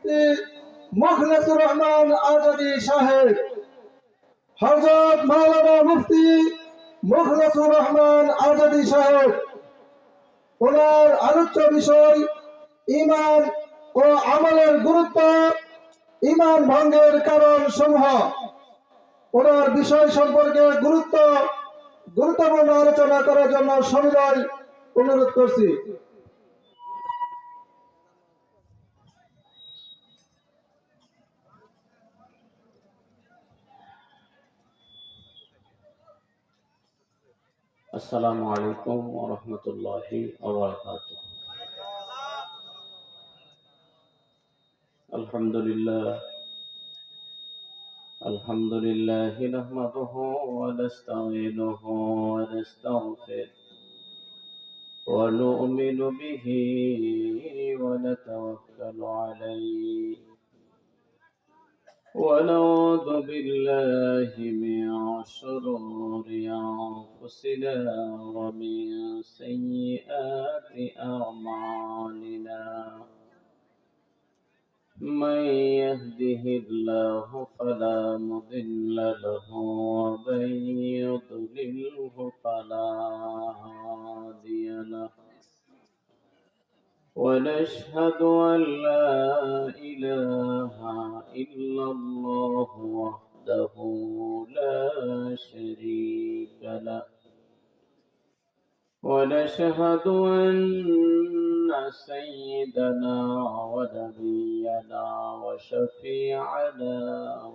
মুফতি মুখলেসুর রহমান আজাদী সাহেব, হযরত মাওলানা মুফতি মুখলেসুর রহমান আজাদী সাহেব, ওনার আলোচ্য বিষয় ঈমান ও আমলের গুরুত্ব, ঈমান ভঙ্গের কারণ সমূহ। ওনার বিষয় সম্পর্কে গুরুত্বপূর্ণ আলোচনা করার জন্য সবিনয় অনুরোধ করছি। আসসালামু আলাইকুম ওয়া রাহমাতুল্লাহি ওয়া বারাকাতুহু। আলহামদুলিল্লাহ নাহমাদুহু ওয়া নাস্তাঈনুহু ওয়া নাস্তাগফিরুহু ওয়া নু'মিনু বিহি ওয়া নাতাওয়াক্কালু আলাইহি ওয়া নাউযু বিল্লাহি মিন শুরুরি আনফুসিনা ওয়া মিন সাইয়্যাতি আ'মালিনা। من يهده الله فلا مضل له ومن يضلله فلا هادي له، ونشهد أن لا إله إلا الله وحده لا شريك له، ونشهد أن سيدنا ونبينا وشفيعنا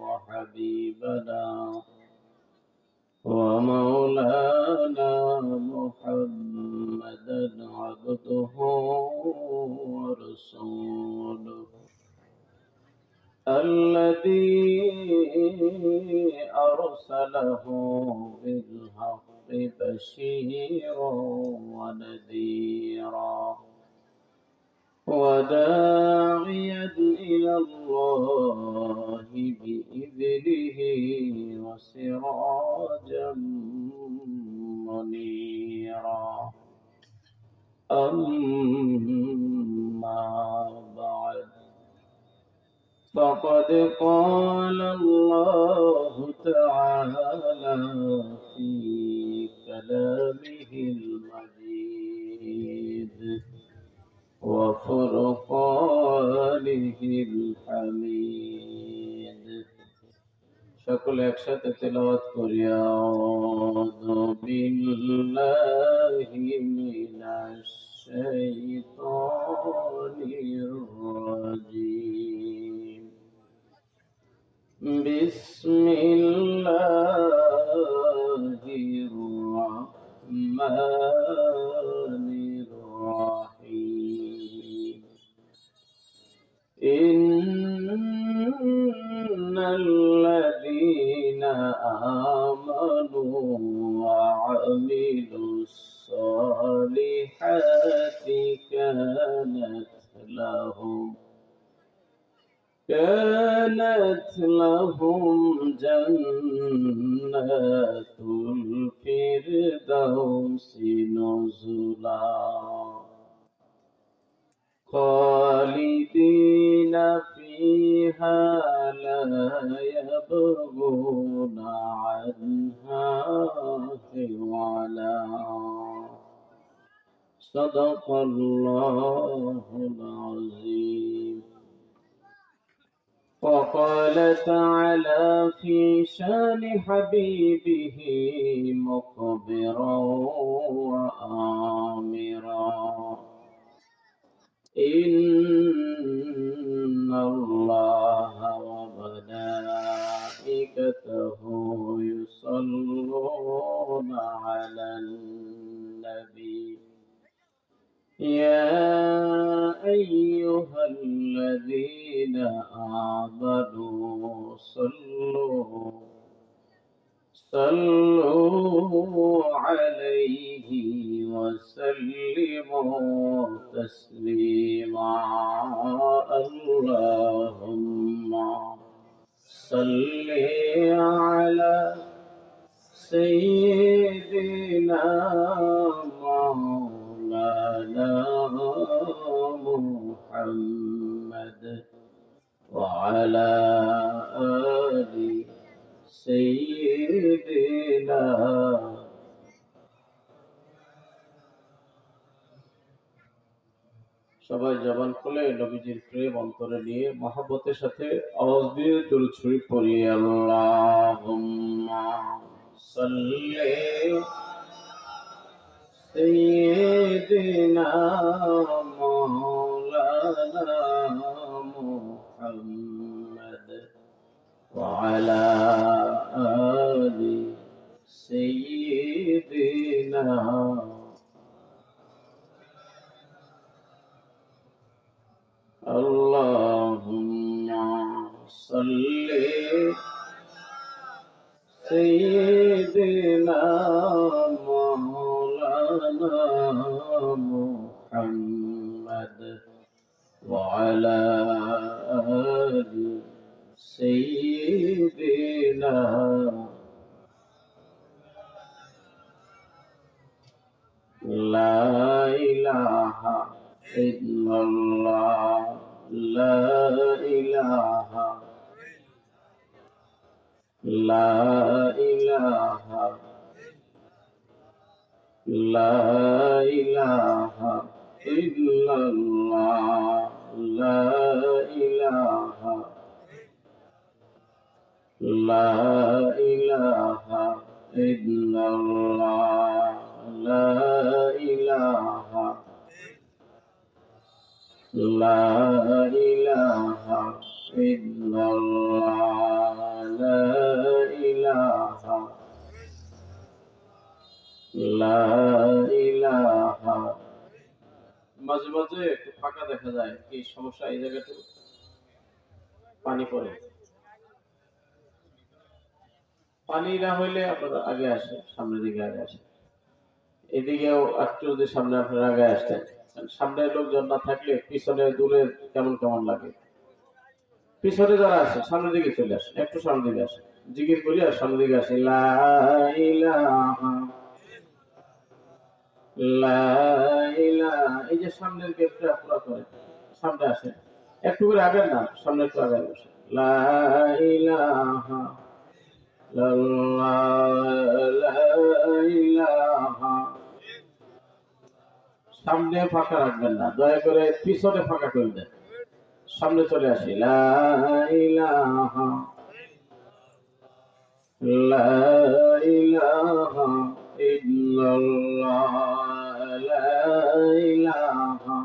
وحبيبنا ومولانا محمدا عبده ورسوله الذي أرسله بالحق بشيرا ونذيرا وداعيا إلى الله بإذنه وسراجا منيرا. أما بعد، فقد قال الله تعالى في كلامه المجيد وفرقانه الحميد. সকলে একসাথে তেলাওয়াত করি আউযু বিল্লাহি মিনাশ শাইতানির রাজীম। বিসমিল্লাহির রাহমানির রাহিম। ইন্নাল্লাযীনা আমানু ওয়া আমিলুস সালিহাতি كانت لهم جنات الفردوس نزلا خالدين فيها لا يبغون عنها حولا. صدق الله العظيم. وقال تعالى في شان حبيبه مخبرا وآمرا: إن الله وملائكته يصلون على النبي يا أيها الذين آمنوا صلوا عليه وسلموا تسليما. اللهم صل على سيدنا مولانا محمد وعلى آل سيدنا সবাই জবান খুলে নবীজির প্রেম অন্তরে নিয়ে মহব্বতের সাথে আওয়াজ দিয়ে দুরূদ শরীফ পড়ি। আল্লাহুম্মা সাল্লি সাইয়্যিদিনা মাওলানা মুহাম্মদ ওয়া আলা আলি সাইয়্যিদিনা اللهم صل سيدنا مولانا محمد وعلى آل سيدنا لا إله إلا الله لا إله لا إله لا إله إلا الله لا إله لا إله إلا الله لا إله لا إله إلا الله لا إله لا إله মাঝে মাঝে একটু ফাঁকা দেখা যায়, কি সমস্যা? এই জায়গাটা পানি পড়ে, পানি না হইলে আপনারা আগে আসে, সামনের দিকে আগে আসে, এদিকেও একটু যদি সামনে আপনারা আগে আসতেন। সামনে লোকজন না থাকলে পিছনে দূরে কেমন কেমন লাগে। পিছনে যারা আছে সামনের দিকে চলে আসে, একটু সামনের দিকে আসে, জিকির করি আর সামনের দিকে আসে। লা ইলাহা লা ইলাহা, এই যে সামনের গেটটা পুরো করে সামনে আসে, একটু করে আগে না, সামনে একটু আগে বসে। লা ইলাহা লা ইলাহা, সামনে ফাঁকা রাখবেন না, দয়া করে পিছনে ফাঁকা করে দেন, সামনে চলে আসি। লা ইলাহা লা ইলাহা ইল্লাল্লাহ লা ইলাহা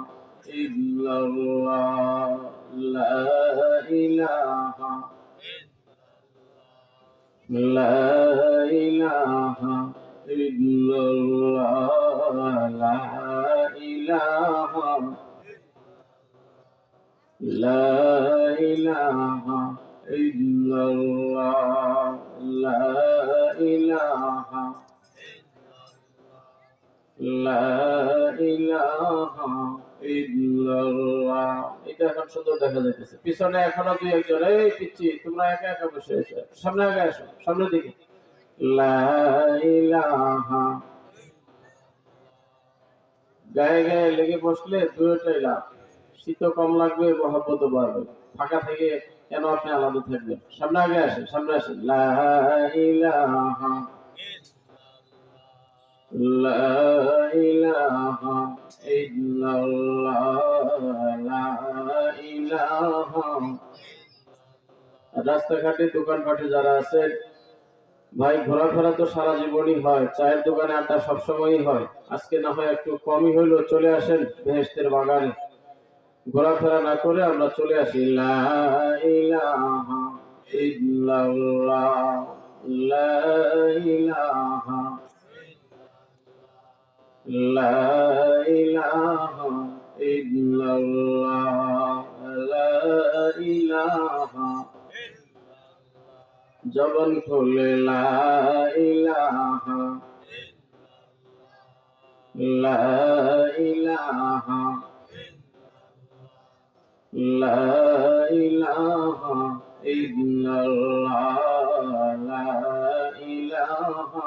ইল্লাল্লাহ লা ইলাহা লা ইলাহা ইল্লাল্লাহ লা ইলাহা লা ইলাহা ইল্লাল্লাহ লা ইলাহা লা ইলাহা ইল্লাল্লাহ। এটা এখন সুন্দর দেখা যাইতেছে। পিছনে এখনো দুই একজন, এই পিচ্ছি তোমরা একা একা বসে আছো, সামনে আগে আসো, সামনের দিকে। লা ইলাহা, গায়ে গায়ে লেগে বসলে দুটোই লাভ, শীত কম লাগবে, মহব্বত বাড়বে। ফাঁকা থেকে কেন আপনি আলাদা থাকবেন? সামনে আগে আসেন, সামনে আসেন। লা ইলাহা লা ইলাহা ইল্লাল্লাহ লা ইলাহা। রাস্তাঘাটে দোকানপাটে যারা আছেন ভাই, ঘোরাফেরা তো সারা জীবনই হয়, চায়ের দোকানে আড্ডা সবসময়ই হয়, আজকে না হয় একটু কমই হইলো, চলে আসেন বেহেশতের বাগানে। ঘোরাফেরা না করে আমরা চলে আসি। লা ইলাহা ইল্লাল্লাহ লা ইলাহা লা ইলাহা ইল্লাল্লাহ লা ইলাহা। জবান খুলে লা ইলাহা লা ইলাহা লা ইলাহা ইল্লাল্লাহ লা ইলাহা